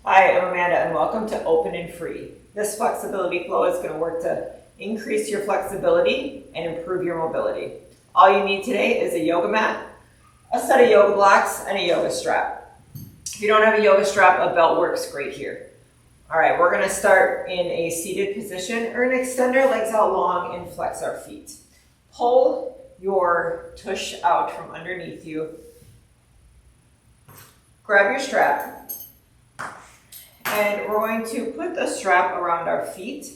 Hi, I'm Amanda and welcome to Open and Free. This flexibility flow is going to work to increase your flexibility and improve your mobility. All you need today is a yoga mat, a set of yoga blocks, and a yoga strap. If you don't have a yoga strap, a belt works great here. All right, we're going to start in a seated position. We're going to extend our legs out long and flex our feet. Pull your tush out from underneath you. Grab your strap. And we're going to put the strap around our feet,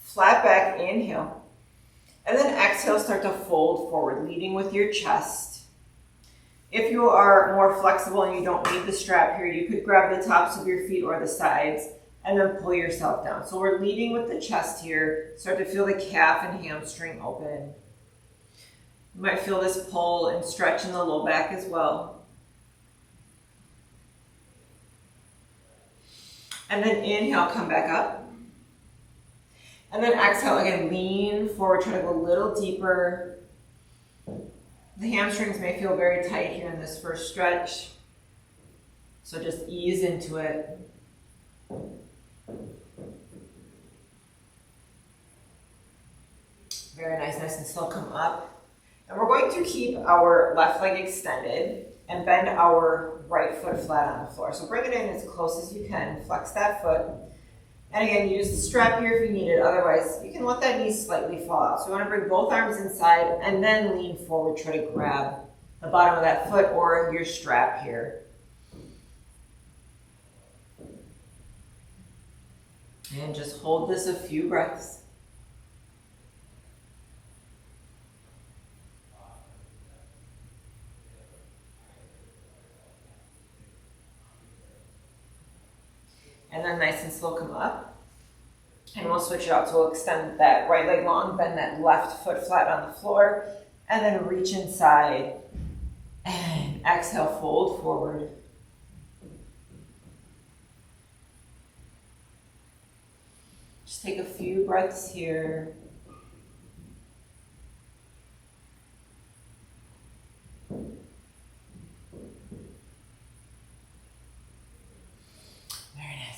flat back, inhale, and then exhale, start to fold forward, leading with your chest. If you are more flexible and you don't need the strap here, you could grab the tops of your feet or the sides and then pull yourself down. So we're leading with the chest here. Start to feel the calf and hamstring open. You might feel this pull and stretch in the low back as well. And then inhale, come back up. And then exhale, again, lean forward, try to go a little deeper. The hamstrings may feel very tight here in this first stretch. So just ease into it. Very nice, nice and slow, come up. And we're going to keep our left leg extended and bend our right foot flat on the floor. So bring it in as close as you can, flex that foot. And again, use the strap here if you need it. Otherwise, you can let that knee slightly fall out. So you want to bring both arms inside and then lean forward, try to grab the bottom of that foot or your strap here. And just hold this a few breaths. And then nice and slow, come up. And we'll switch it out. So we'll extend that right leg long, bend that left foot flat on the floor, and then reach inside. And exhale, fold forward. Just take a few breaths here.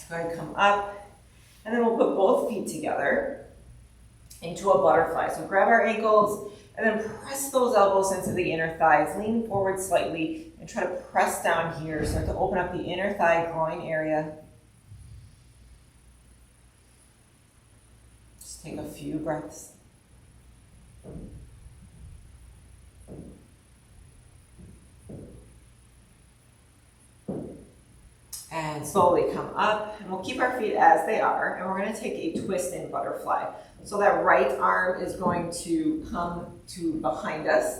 Go ahead and come up, and then we'll put both feet together into a butterfly. So grab our ankles and then press those elbows into the inner thighs. Lean forward slightly and try to press down here. Start to open up the inner thigh groin area. Just take a few breaths. And slowly come up, and we'll keep our feet as they are, and we're going to take a twist in butterfly. So that right arm is going to come to behind us,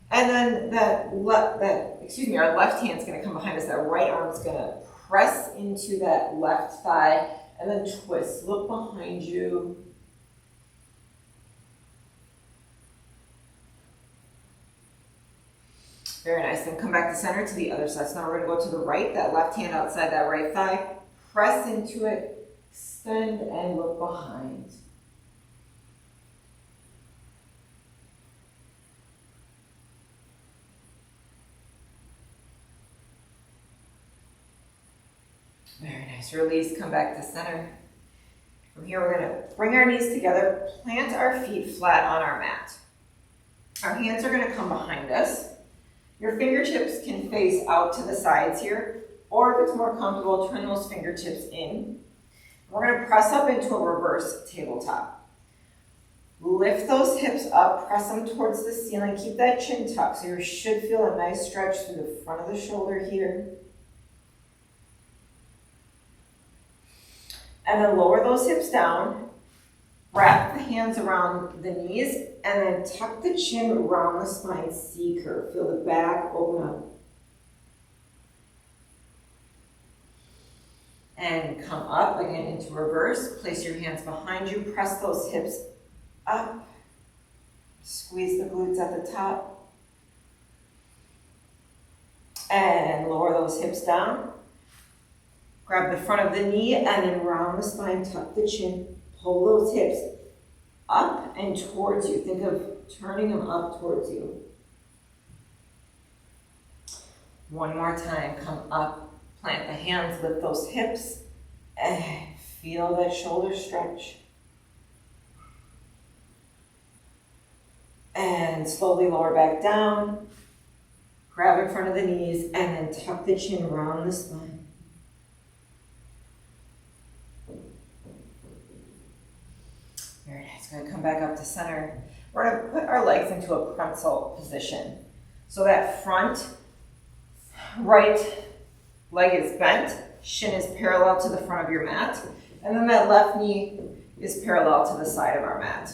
and then our left hand is going to come behind us. That right arm is going to press into that left thigh, and then twist. Look behind you. Very nice. Then come back to center to the other side. So now we're going to go to the right, that left hand outside that right thigh. Press into it, extend, and look behind. Very nice. Release, come back to center. From here, we're going to bring our knees together, plant our feet flat on our mat. Our hands are going to come behind us. Your fingertips can face out to the sides here, or if it's more comfortable, turn those fingertips in. We're going to press up into a reverse tabletop. Lift those hips up, press them towards the ceiling. Keep that chin tucked, so you should feel a nice stretch through the front of the shoulder here. And then lower those hips down. Wrap the hands around the knees and then tuck the chin around the spine, C curve. Feel the back open up. And come up again into reverse. Place your hands behind you. Press those hips up. Squeeze the glutes at the top. And lower those hips down. Grab the front of the knee and then round the spine, tuck the chin. Pull those hips up and towards you. Think of turning them up towards you. One more time, come up, Plant the hands, lift those hips, and feel that shoulder stretch. And slowly lower back down. Grab in front of the knees and then tuck the chin around the spine. Very nice. Going to come back up to center. We're going to put our legs into a pretzel position. So that front right leg is bent, shin is parallel to the front of your mat, and then that left knee is parallel to the side of our mat.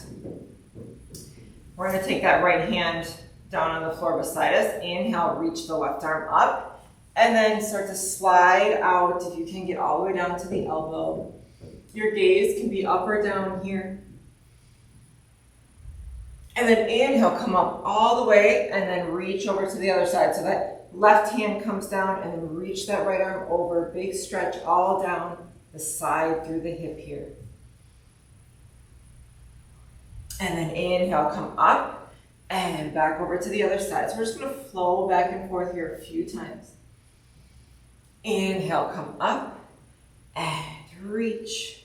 We're going to take that right hand down on the floor beside us. Inhale, reach the left arm up, and then start to slide out. If you can, get all the way down to the elbow. Your gaze can be up or down here. And then inhale, come up all the way, and then reach over to the other side. So that left hand comes down, and then reach that right arm over. Big stretch all down the side through the hip here. And then inhale, come up, and back over to the other side. So we're just going to flow back and forth here a few times. Inhale, come up, and reach.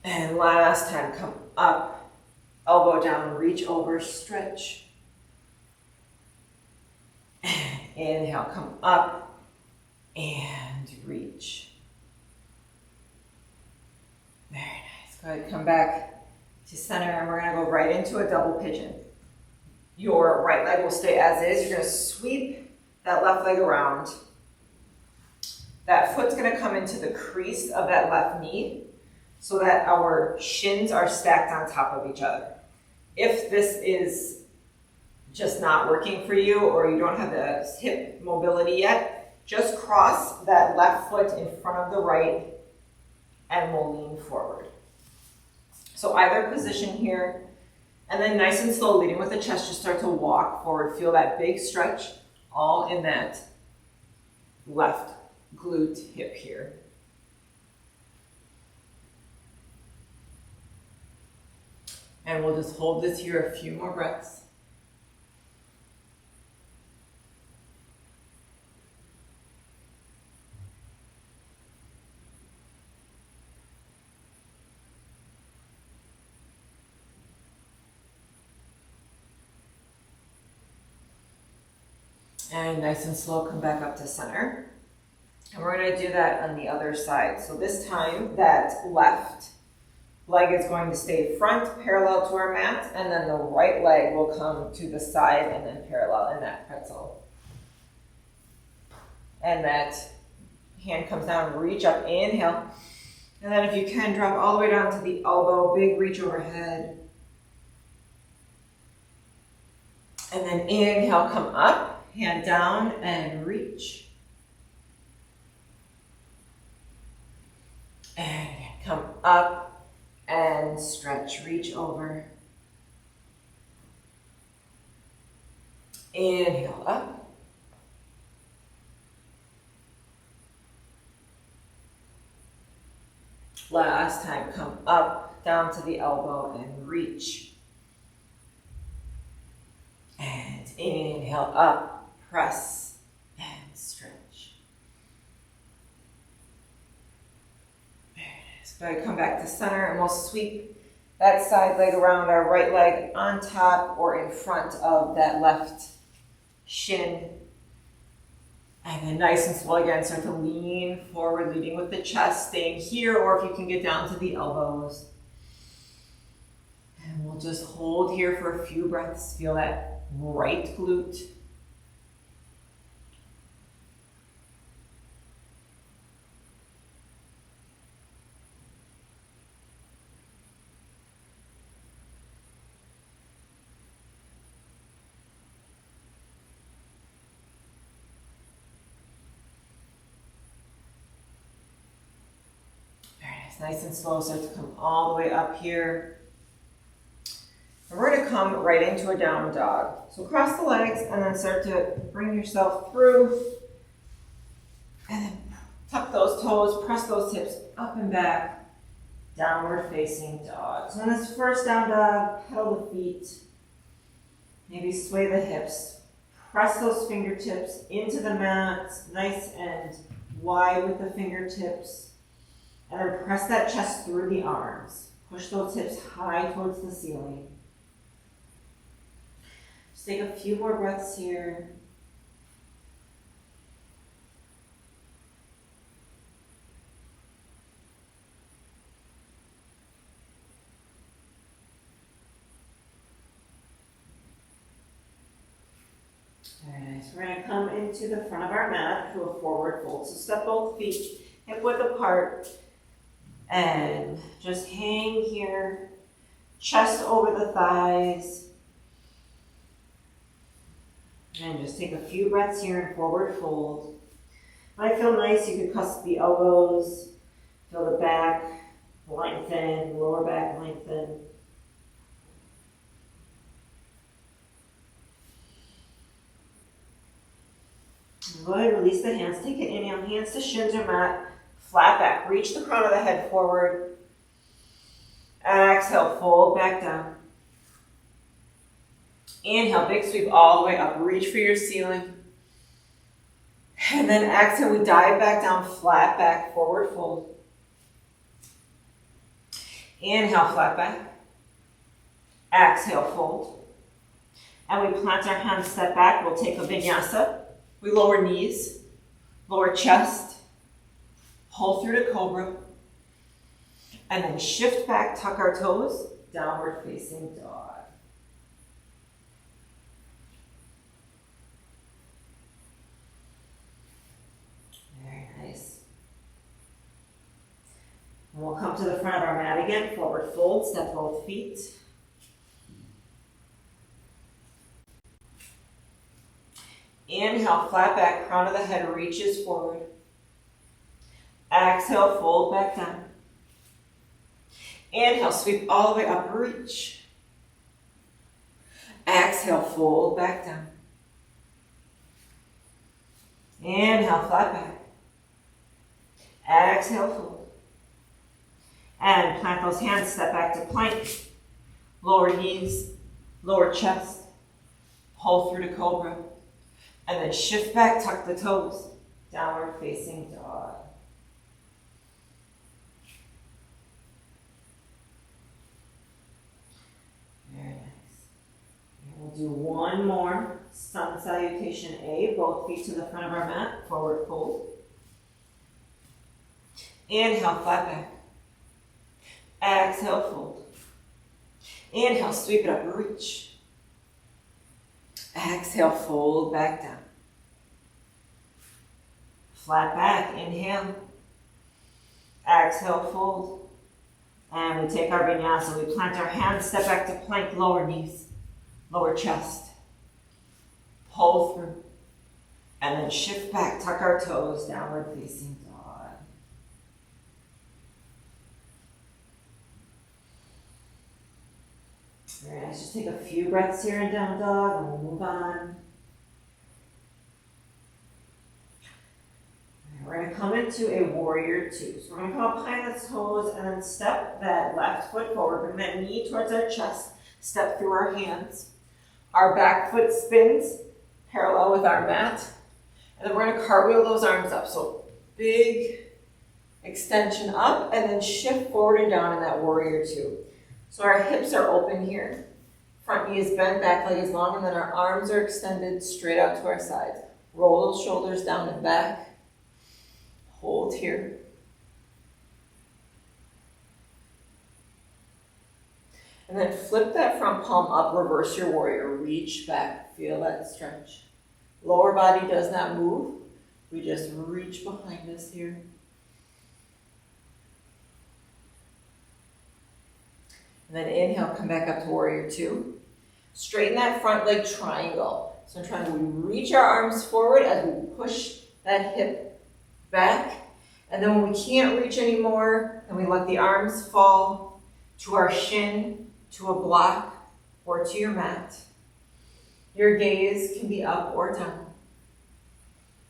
And last time, come up, elbow down, reach over, stretch. And inhale, come up, and reach. Very nice. Go ahead, come back to center, and we're going to go right into a double pigeon. Your right leg will stay as is. You're going to sweep that left leg around. That foot's going to come into the crease of that left knee so that our shins are stacked on top of each other. If this is just not working for you, or you don't have the hip mobility yet, just cross that left foot in front of the right and we'll lean forward. So either position here, and then nice and slow, leading with the chest, just start to walk forward. Feel that big stretch all in that left glute hip here. And we'll just hold this here a few more breaths. And nice and slow, come back up to center. And we're going to do that on the other side. So this time, that left leg is going to stay front, parallel to our mat, and then the right leg will come to the side and then parallel in that pretzel. And that hand comes down, reach up, inhale. And then if you can, drop all the way down to the elbow, big reach overhead. And then inhale, come up, hand down, and reach. And come up and stretch, reach over. Inhale up. Last time, come up, down to the elbow and reach. And inhale up, press and stretch. Go ahead, come back to center, and we'll sweep that side leg around our right leg on top or in front of that left shin. And then nice and slow again, start to lean forward, leading with the chest, staying here, or if you can get down to the elbows. And we'll just hold here for a few breaths. Feel that right glute. Nice and slow, start to come all the way up here. And we're going to come right into a down dog. So cross the legs and then start to bring yourself through. And then tuck those toes, press those hips up and back. Downward facing dog. So in this first down dog, pedal the feet. Maybe sway the hips. Press those fingertips into the mat, nice and wide with the fingertips. And then press that chest through the arms. Push those hips high towards the ceiling. Just take a few more breaths here. Very nice. We're going to come into the front of our mat to a forward fold. So step both feet hip width apart and just hang here, chest over the thighs. And just take a few breaths here in forward fold. Might feel nice, you could cusp the elbows, feel the back lengthen, lower back lengthen. Go ahead and release the hands. Take an inhale, hands to shins or mat, flat back. Reach the crown of the head forward. Exhale, fold back down. Inhale, big sweep all the way up. Reach for your ceiling. And then exhale, we dive back down, flat back, forward fold. Inhale, flat back. Exhale, fold. And we plant our hands, step back. We'll take a vinyasa. We lower knees, lower chest, pull through to cobra, and then shift back, tuck our toes, downward facing dog. Very nice. And we'll come to the front of our mat again, forward fold, step both feet. Inhale, flat back, crown of the head reaches forward. Exhale, fold back down. Inhale, sweep all the way up, reach. Exhale, fold back down. Inhale, flat back. Exhale, fold. And plant those hands, step back to plank. Lower knees, lower chest. Pull through to cobra. And then shift back, tuck the toes. Downward facing dog. Very nice. And we'll do one more. Sun salutation A. Both feet to the front of our mat. Forward fold. Inhale, flat back. Exhale, fold. Inhale, sweep it up, reach. Exhale, fold back down. Flat back, inhale. Exhale, fold. And we take our vinyasa. We plant our hands, step back to plank, lower knees, lower chest. Pull through. And then shift back, tuck our toes, downward facing dog. Very nice. Just take a few breaths here in down dog and we'll move on. We're going to come into a warrior two. So we're going to come up high on the toes and then step that left foot forward. Bring that knee towards our chest. Step through our hands. Our back foot spins parallel with our mat. And then we're going to cartwheel those arms up. So big extension up and then shift forward and down in that warrior two. So our hips are open here. Front knee is bent, back leg is long, and then our arms are extended straight out to our sides. Roll those shoulders down and back. Hold here. And then flip that front palm up, reverse your warrior. Reach back, feel that stretch. Lower body does not move. We just reach behind us here. And then inhale, come back up to warrior two. Straighten that front leg triangle. So we reach our arms forward as we push that hip back. And then when we can't reach anymore, then we let the arms fall to our shin, to a block, or to your mat. Your gaze can be up or down.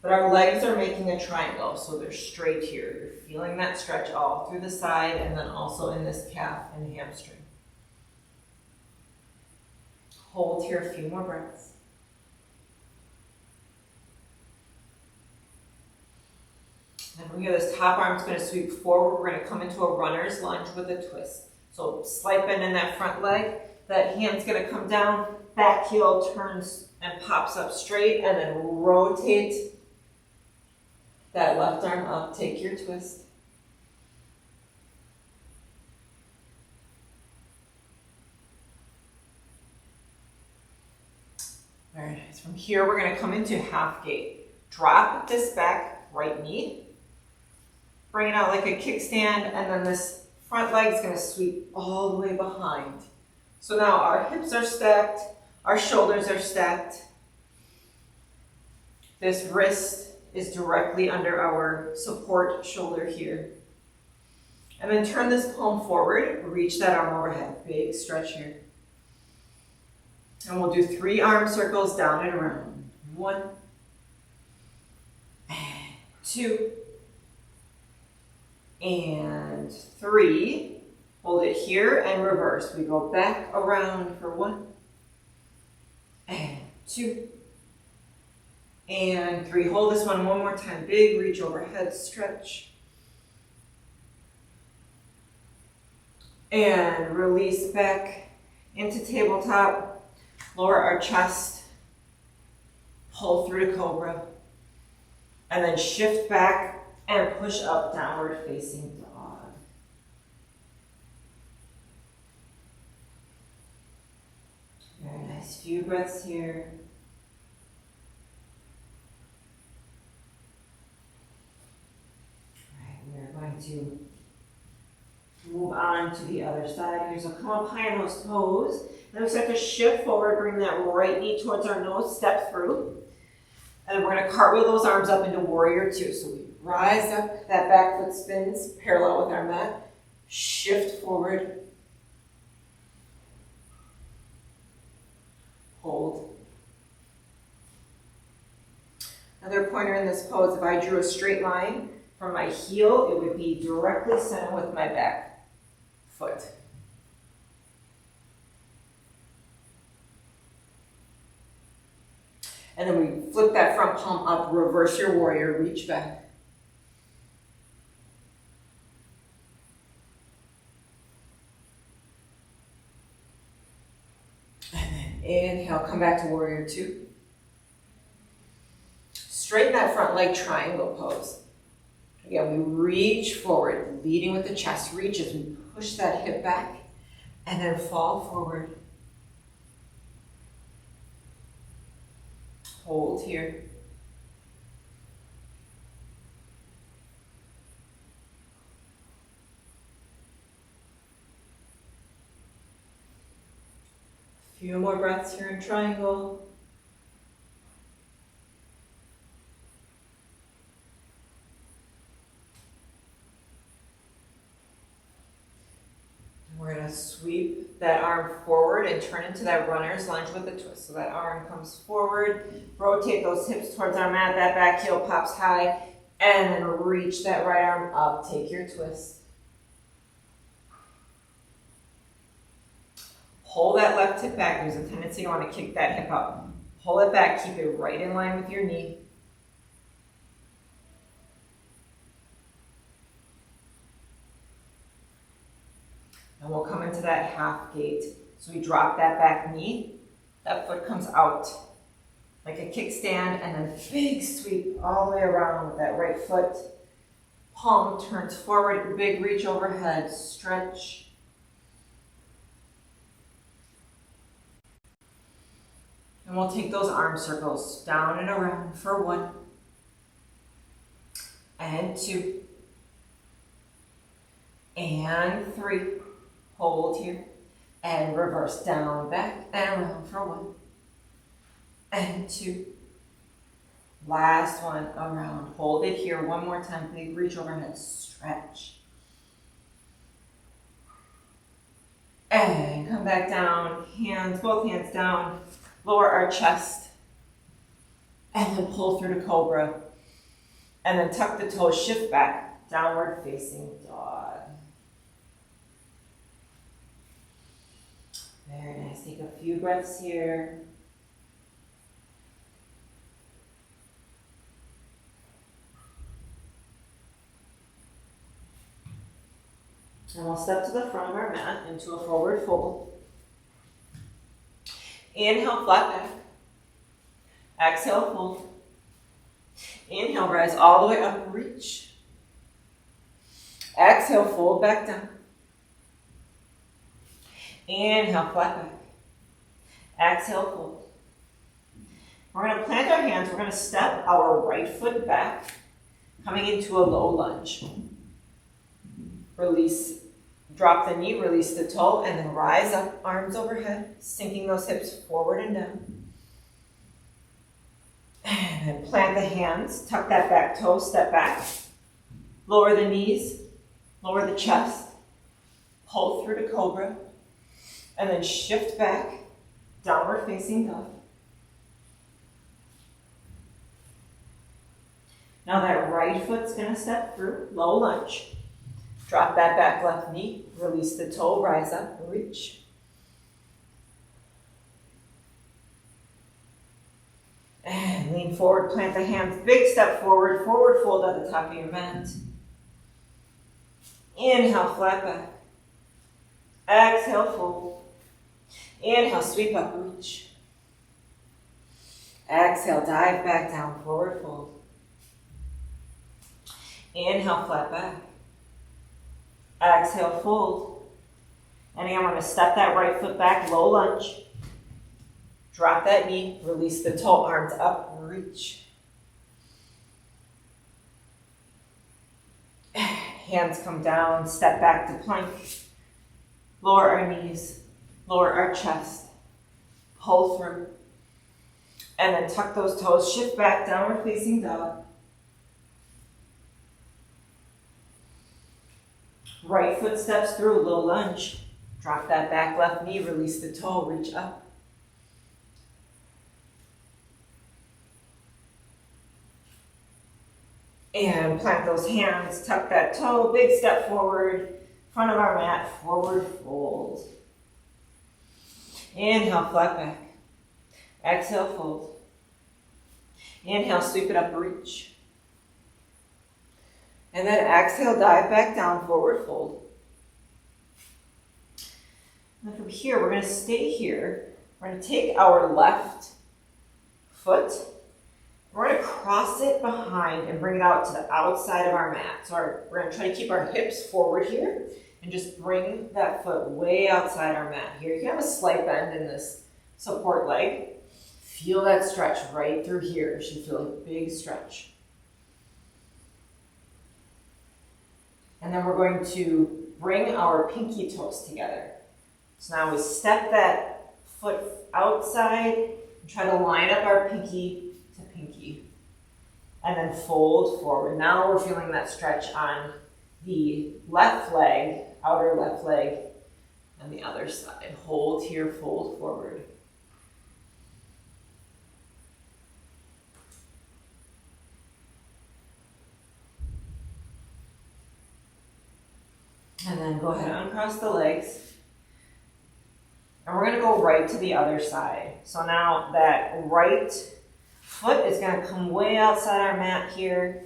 But our legs are making a triangle, so they're straight here. You're feeling that stretch all through the side and then also in this calf and hamstring. Hold here a few more breaths. From here, this top arm's gonna sweep forward. We're gonna come into a runner's lunge with a twist. So slight bend in that front leg. That hand's gonna come down, back heel turns and pops up straight, and then rotate that left arm up. Take your twist. Very nice. From here, we're gonna come into half gate. Drop this back, right knee. Bring it out like a kickstand, and then this front leg is gonna sweep all the way behind. So now our hips are stacked, our shoulders are stacked. This wrist is directly under our support shoulder here. And then turn this palm forward, reach that arm overhead. Big stretch here. And we'll do 3 arm circles down and around. 1, and 2, and 3. Hold it here and reverse. We go back around for 1, and 2, and 3. Hold this one more time. Big reach overhead, stretch. And release back into tabletop. Lower our chest. Pull through to cobra. And then shift back and push up, downward facing dog. Very nice. Few breaths here. All right, we're going to move on to the other side here. So come up high on those toes. Then we start to shift forward, bring that right knee towards our nose, step through. And then we're going to cartwheel those arms up into warrior 2. So we rise up, that back foot spins parallel with our mat. Shift forward. Hold. Another pointer in this pose, if I drew a straight line from my heel, it would be directly center with my back foot. And then we flip that front palm up, reverse your warrior, reach back. And then inhale, come back to warrior 2. Straighten that front leg, triangle pose. Again, we reach forward, leading with the chest. Reach as we push that hip back, and then fall forward. Hold here. A few more breaths here in triangle. We're going to sweep that arm forward and turn into that runner's lunge with a twist. So that arm comes forward, rotate those hips towards our mat, that back heel pops high, and then reach that right arm up. Take your twist. Pull that left hip back. There's a tendency to want to kick that hip up. Pull it back, keep it right in line with your knee. And we'll come into that half gate. So we drop that back knee, that foot comes out like a kickstand, and then big sweep all the way around with that right foot. Palm turns forward, big reach overhead, stretch. And we'll take those arm circles down and around for 1, and 2, and 3. Hold here, and reverse down, back, and around for 1, and 2. Last one, around. Hold it here one more time. Big reach overhead, stretch. And come back down, hands, both hands down. Lower our chest. And then pull through to cobra. And then tuck the toes, shift back, downward facing dog. Very nice. Take a few breaths here. And we'll step to the front of our mat into a forward fold. Inhale, flat back. Exhale, fold. Inhale, rise all the way up, reach. Exhale, fold back down. Inhale, flat back. Exhale, fold. We're going to plant our hands. We're going to step our right foot back, coming into a low lunge. Release, drop the knee, release the toe, and then rise up, arms overhead, sinking those hips forward and down. And then plant the hands, tuck that back toe, step back. Lower the knees, lower the chest, pull through to cobra, and then shift back, downward facing dog. Now that right foot's gonna step through, low lunge. Drop that back left knee, release the toe, rise up, reach. And lean forward, plant the hands, big step forward, forward fold at the top of your mat. Inhale, flat back. Exhale, fold. Inhale, sweep up, reach. Exhale, dive back down, forward fold. Inhale, flat back. Exhale, fold. And again, we're going to step that right foot back, low lunge. Drop that knee, release the toe, arms up, reach. Hands come down, step back to plank. Lower our knees, lower our chest, pull through. And then tuck those toes, shift back, downward facing dog. Right foot steps through, low lunge. Drop that back left knee, release the toe, reach up. And plant those hands, tuck that toe, big step forward, front of our mat, forward fold. Inhale, flat back. Exhale, fold. Inhale, sweep it up, reach. And then exhale, dive back down, forward fold. And from here, we're going to stay here. We're going to take our left foot. We're going to cross it behind and bring it out to the outside of our mat. So we're going to try to keep our hips forward here and just bring that foot way outside our mat here. You can have a slight bend in this support leg. Feel that stretch right through here. You should feel a big stretch. And then we're going to bring our pinky toes together. So now we step that foot outside and try to line up our pinky to pinky. And then fold forward. Now we're feeling that stretch on the left leg, outer left leg, and the other side. Hold here, fold forward. And then go ahead and uncross the legs. And we're going to go right to the other side. So now that right foot is going to come way outside our mat here.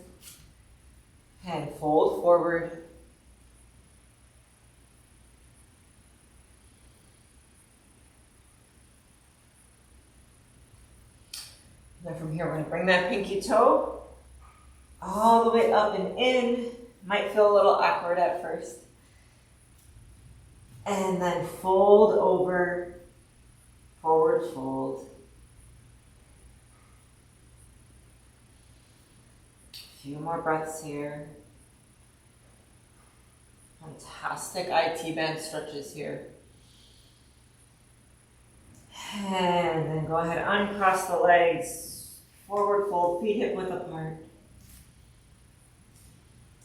And fold forward. And then from here, we're going to bring that pinky toe all the way up and in. Might feel a little awkward at first. And then fold over, forward fold. A few more breaths here. Fantastic IT band stretches here. And then go ahead, uncross the legs, forward fold, feet hip width apart.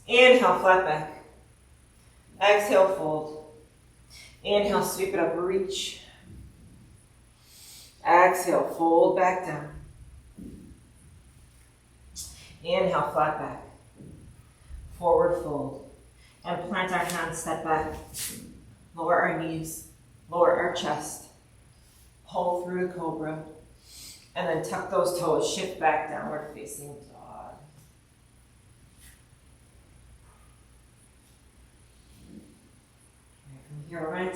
Inhale, flat back. Exhale, fold. Inhale, sweep it up, reach. Exhale, fold back down. Inhale, flat back. Forward fold. And plant our hands, step back. Lower our knees, lower our chest. Pull through to cobra. And then tuck those toes, shift back, downward facing dog.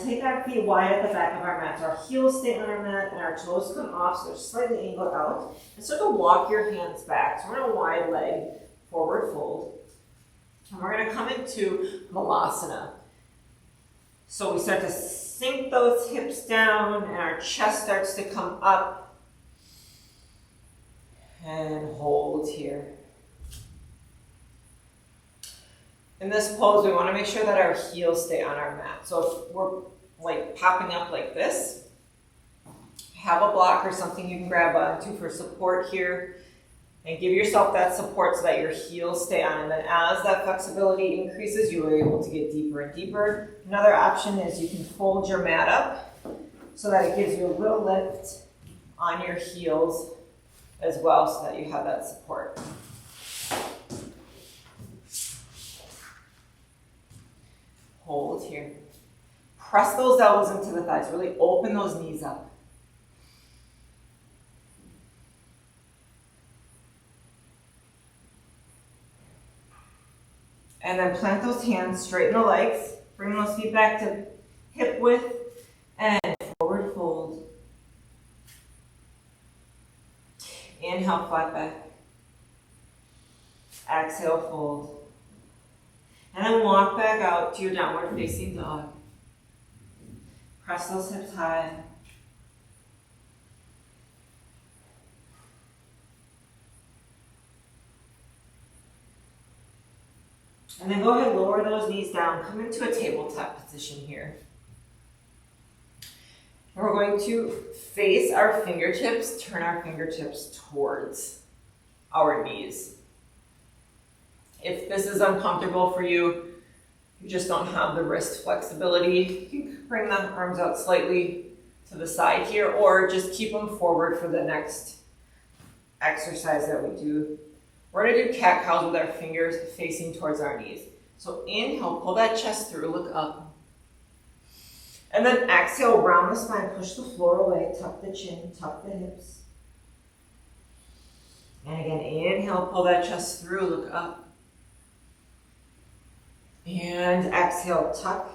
gonna take our feet wide at the back of our mat. So our heels stay on our mat and our toes come off, so they're slightly angled out. And start to walk your hands back. So we're in a wide leg, forward fold. And we're gonna come into Malasana. So we start to sink those hips down and our chest starts to come up. And hold here. In this pose, we want to make sure that our heels stay on our mat. So if we're like popping up like this, have a block or something you can grab onto for support here. And give yourself that support so that your heels stay on. And then as that flexibility increases, you are able to get deeper and deeper. Another option is you can fold your mat up so that it gives you a little lift on your heels as well so that you have that support. Hold here. Press those elbows into the thighs. Really open those knees up. And then plant those hands, straighten the legs, bring those feet back to hip width, and forward fold. Inhale, flat back. Exhale, fold. And then walk back out to your downward facing dog. Press those hips high. And then go ahead, lower those knees down. Come into a tabletop position here. And we're going to face our fingertips, turn our fingertips towards our knees. If this is uncomfortable for you, you just don't have the wrist flexibility, you can bring the arms out slightly to the side here, or just keep them forward for the next exercise that we do. We're gonna do cat cows with our fingers facing towards our knees. So inhale, pull that chest through, look up. And then exhale, round the spine, push the floor away, tuck the chin, tuck the hips. And again, inhale, pull that chest through, look up. And exhale, tuck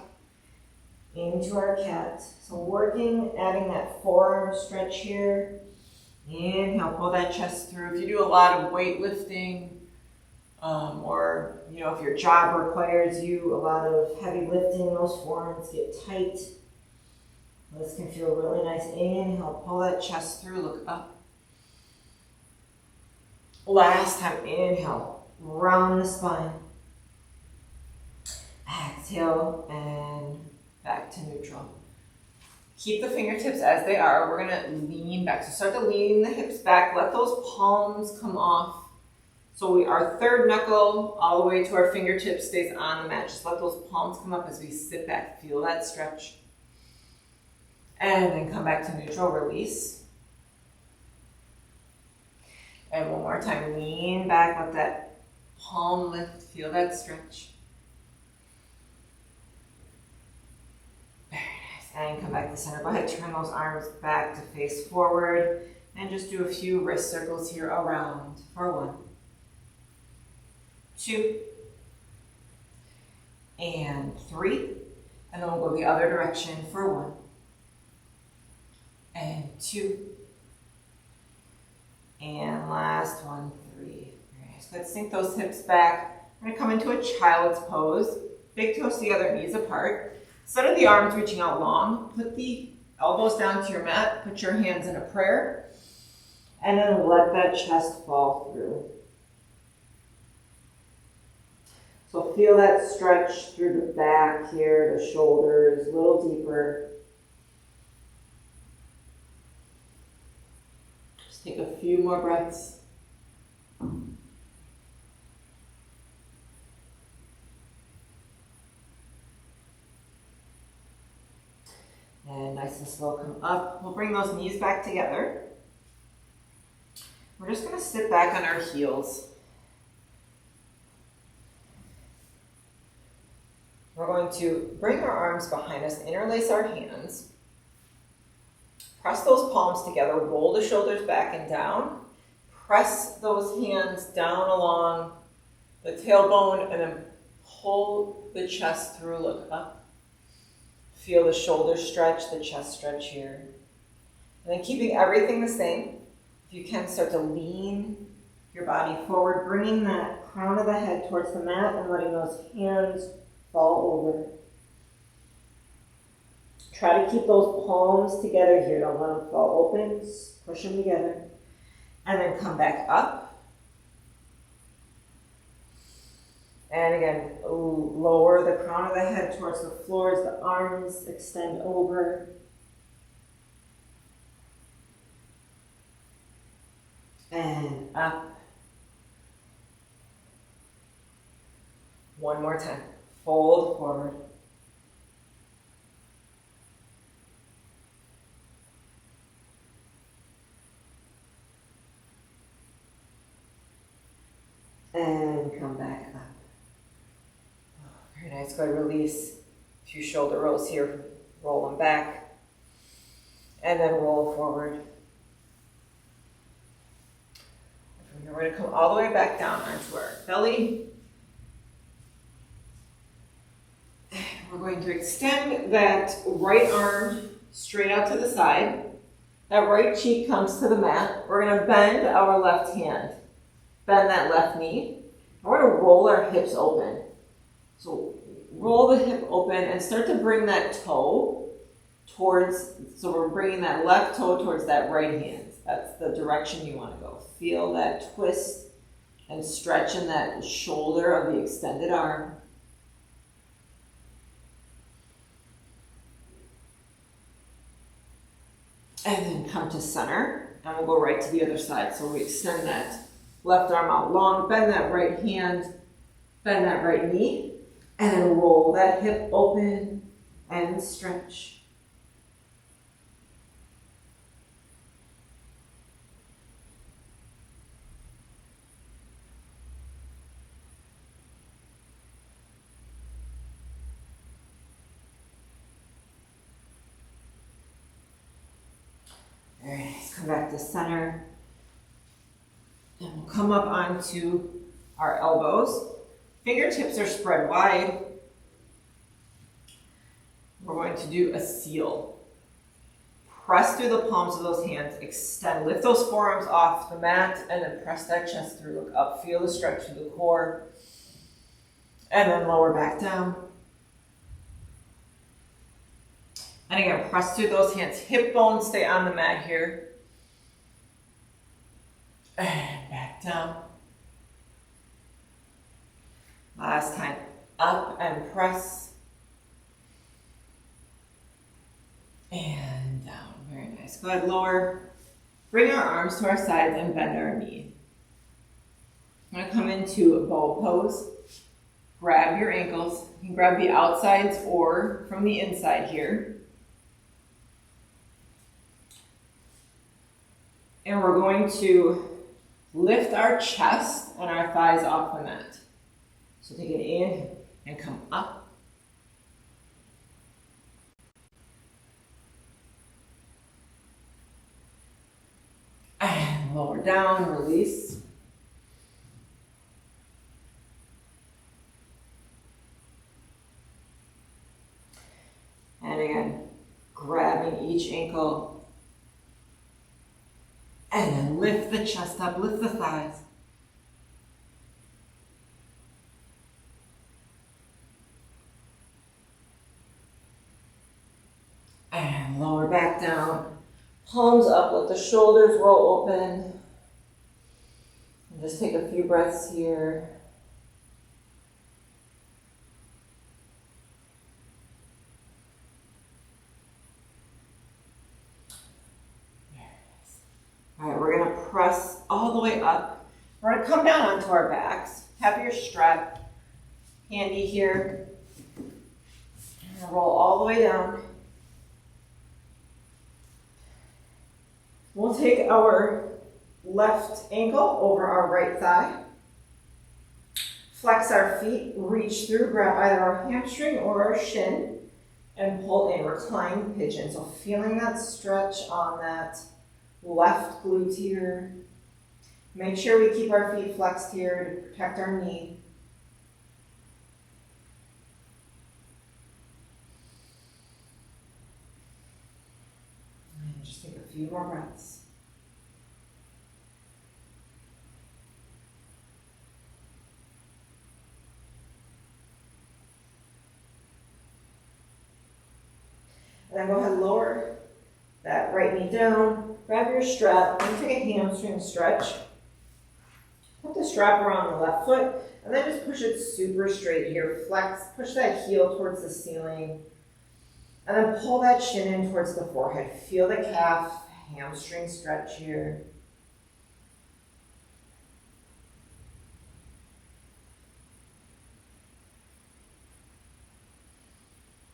into our cat. So working, adding that forearm stretch here. Inhale, pull that chest through. If you do a lot of weightlifting, or if your job requires you a lot of heavy lifting, those forearms get tight. This can feel really nice. Inhale, pull that chest through, look up. Last time, inhale, round the spine. Exhale, and back to neutral. Keep the fingertips as they are. We're gonna lean back. So start to lean the hips back. Let those palms come off. So our third knuckle all the way to our fingertips stays on the mat. Just let those palms come up as we sit back. Feel that stretch. And then come back to neutral, release. And one more time, lean back, let that palm lift, feel that stretch. And come back to center. Go ahead, turn those arms back to face forward and just do a few wrist circles here around for 1, 2, and 3. And then we'll go the other direction for 1, and 2, and last 1, 3. Very nice. Let's sink those hips back. We're gonna come into a child's pose. Big toes together, knees apart. Instead of the arms reaching out long, put the elbows down to your mat, put your hands in a prayer, and then let that chest fall through. So feel that stretch through the back here, the shoulders, a little deeper. Just take a few more breaths. And nice and slow, come up. We'll bring those knees back together. We're just gonna sit back on our heels. We're going to bring our arms behind us, interlace our hands. Press those palms together, roll the shoulders back and down. Press those hands down along the tailbone and then pull the chest through, look up. Feel the shoulder stretch, the chest stretch here. And then keeping everything the same, if you can start to lean your body forward, bringing that crown of the head towards the mat and letting those hands fall over. Try to keep those palms together here. Don't let them fall open. Push them together. And then come back up. And again, lower the crown of the head towards the floor as the arms extend over. And up. One more time. Fold forward. And come back up. Very nice. Go ahead, release a few shoulder rolls here. Roll them back. And then roll forward. From here, we're going to come all the way back down onto our belly. We're going to extend that right arm straight out to the side. That right cheek comes to the mat. We're going to bend our left hand. Bend that left knee. And we're going to roll our hips open. So roll the hip open and start to bring that toe towards, so we're bringing that left toe towards that right hand. That's the direction you want to go. Feel that twist and stretch in that shoulder of the extended arm. And then come to center, and we'll go right to the other side. So we extend that left arm out long, bend that right hand, bend that right knee, and then roll that hip open and stretch. Very nice. Come back to center. And we'll come up onto our elbows. Fingertips are spread wide. We're going to do a seal. Press through the palms of those hands. Extend. Lift those forearms off the mat and then press that chest through. Look up. Feel the stretch through the core. And then lower back down. And again, press through those hands. Hip bones stay on the mat here. And back down. Last time. Up and press. And down. Very nice. Go ahead, lower. Bring our arms to our sides and bend our knee. I'm going to come into a bow pose. Grab your ankles. You can grab the outsides or from the inside here. And we're going to lift our chest and our thighs off the mat. So take it in and come up. And lower down, release. And again, grabbing each ankle. And then lift the chest up, lift the thighs. And lower back down. Palms up, let the shoulders roll open. And just take a few breaths here. All right, we're going to press all the way up. We're going to come down onto our backs. Have your strap handy here. And roll all the way down. We'll take our left ankle over our right thigh. Flex our feet, reach through, grab either our hamstring or our shin, and pull in, reclined pigeon. So feeling that stretch on that left glute here. Make sure we keep our feet flexed here to protect our knee. Just take a few more breaths. And then go ahead and lower that right knee down, grab your strap, and take a hamstring stretch. Put the strap around the left foot, and then just push it super straight here. Flex, push that heel towards the ceiling, and then pull that shin in towards the forehead. Feel the calf, hamstring stretch here.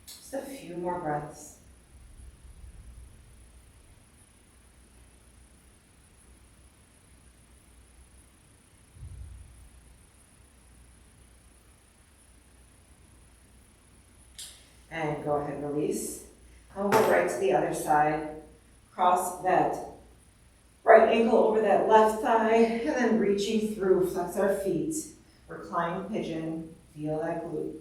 Just a few more breaths. And go ahead and release. And we'll go right to the other side. Cross that right ankle over that left thigh, and then reaching through, flex our feet. Reclined pigeon, feel that glute.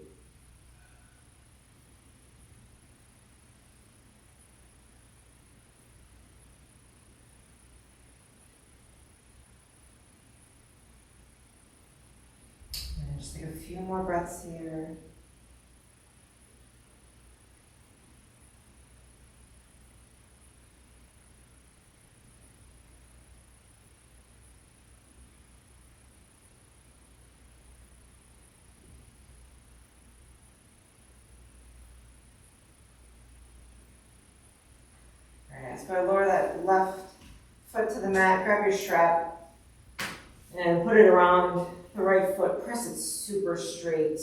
And just take a few more breaths here. So go lower that left foot to the mat, grab your strap, and put it around the right foot. Press it super straight.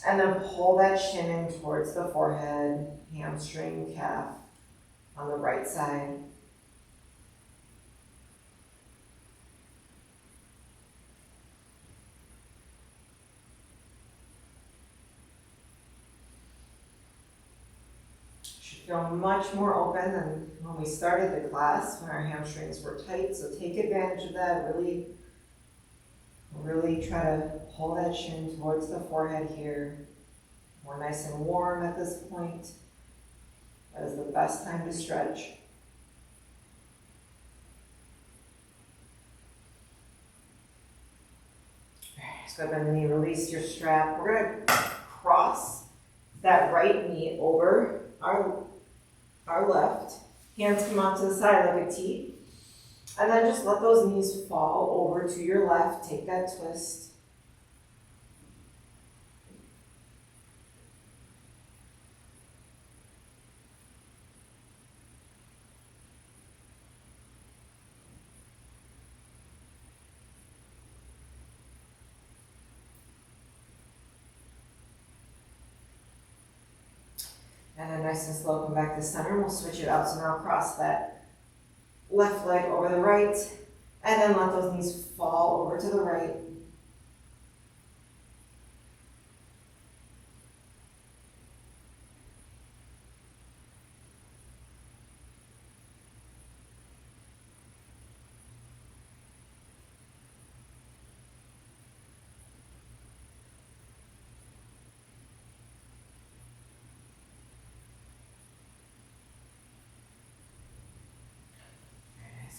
And then pull that shin in towards the forehead, hamstring, calf on the right side. Feel much more open than when we started the class, when our hamstrings were tight. So take advantage of that. Really try to pull that shin towards the forehead here. We're nice and warm at this point. That is the best time to stretch. So bend the knee, release your strap. We're going to cross that right knee over our left. Hands come out to the side like a T. And then just let those knees fall over to your left. Take that twist. And then nice and slow, come back to center. We'll switch it out. So now cross that left leg over the right. And then let those knees fall over to the right.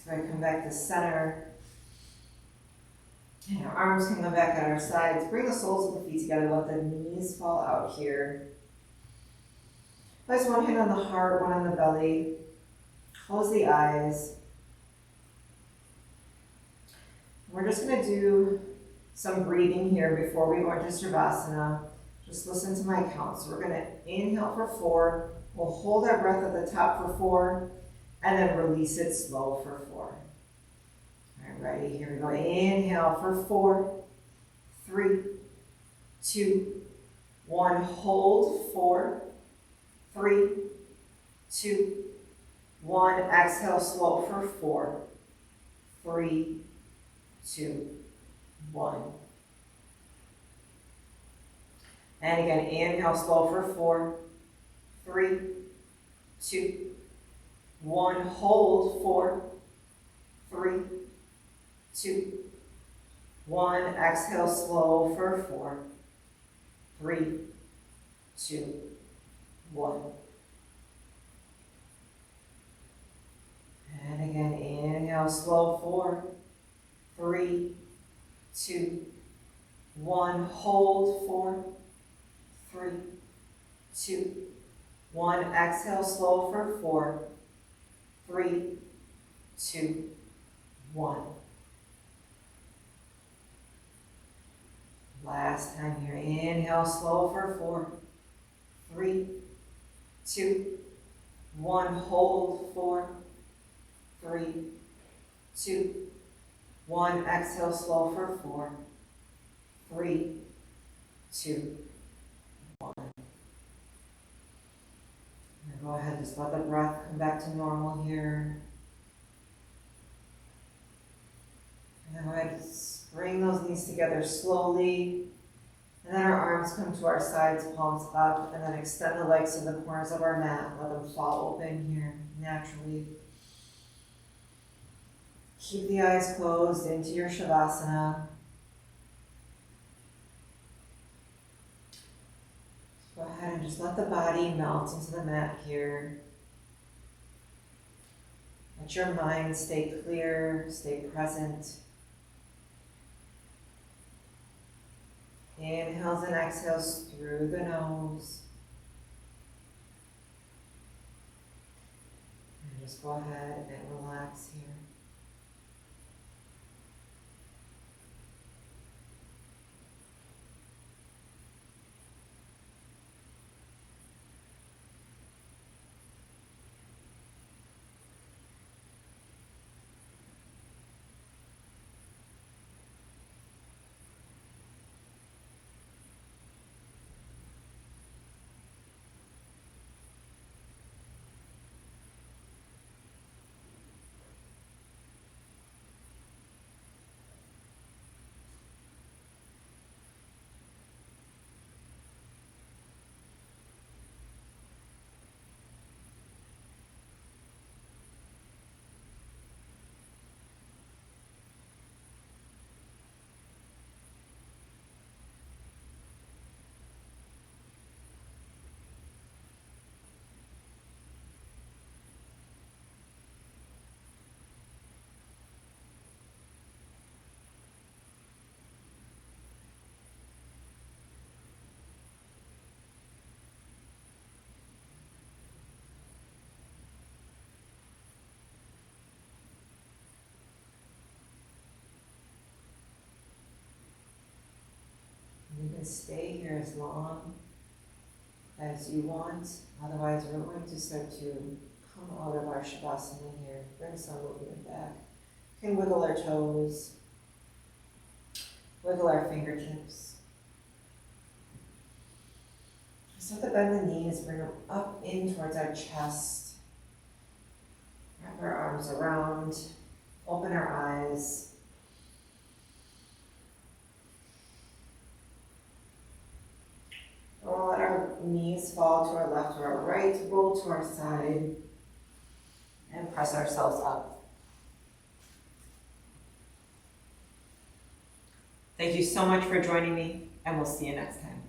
So I come back to center. And our arms can come back at our sides. Bring the soles of the feet together. Let the knees fall out here. Place one hand on the heart, one on the belly. Close the eyes. We're just going to do some breathing here before we go into Shavasana. Just listen to my count. So we're going to inhale for 4. We'll hold our breath at the top for 4. And then release it slow for 4. All right, ready? Here we go. Inhale for 4, 3, 2, 1. Hold 4, 3, 2, 1. Exhale slow for 4, 3, 2, 1. And again, inhale slow for 4, 3, 2, 1. Hold 4, 3, 2, 1. Exhale slow for 4, 3, 2, 1. And again, inhale, slow, 4, 3, 2, 1. Hold, 4, 3, 2, 1. Exhale, slow for 4, 3, 2, 1. Last time here. Inhale, slow for 4, 3, 2, 1. Hold, 4, 3, 2, 1. Exhale, slow for 4, 3, 2, 1. And go ahead, just let the breath come back to normal here. And go ahead, just bring those knees together slowly. And then our arms come to our sides, palms up, and then extend the legs to the corners of our mat. Let them fall open here naturally. Keep the eyes closed into your Shavasana. Go ahead and just let the body melt into the mat here. Let your mind stay clear, stay present. Inhales and exhales through the nose. And just go ahead and relax here. You can stay here as long as you want. Otherwise, we're going to start to come out of our Shavasana here. Bring some movement back. You can wiggle our toes, wiggle our fingertips. Start to bend the knees, bring them up in towards our chest. Wrap our arms around, open our eyes. We'll let our knees fall to our left or our right, roll to our side, and press ourselves up. Thank you so much for joining me, and we'll see you next time.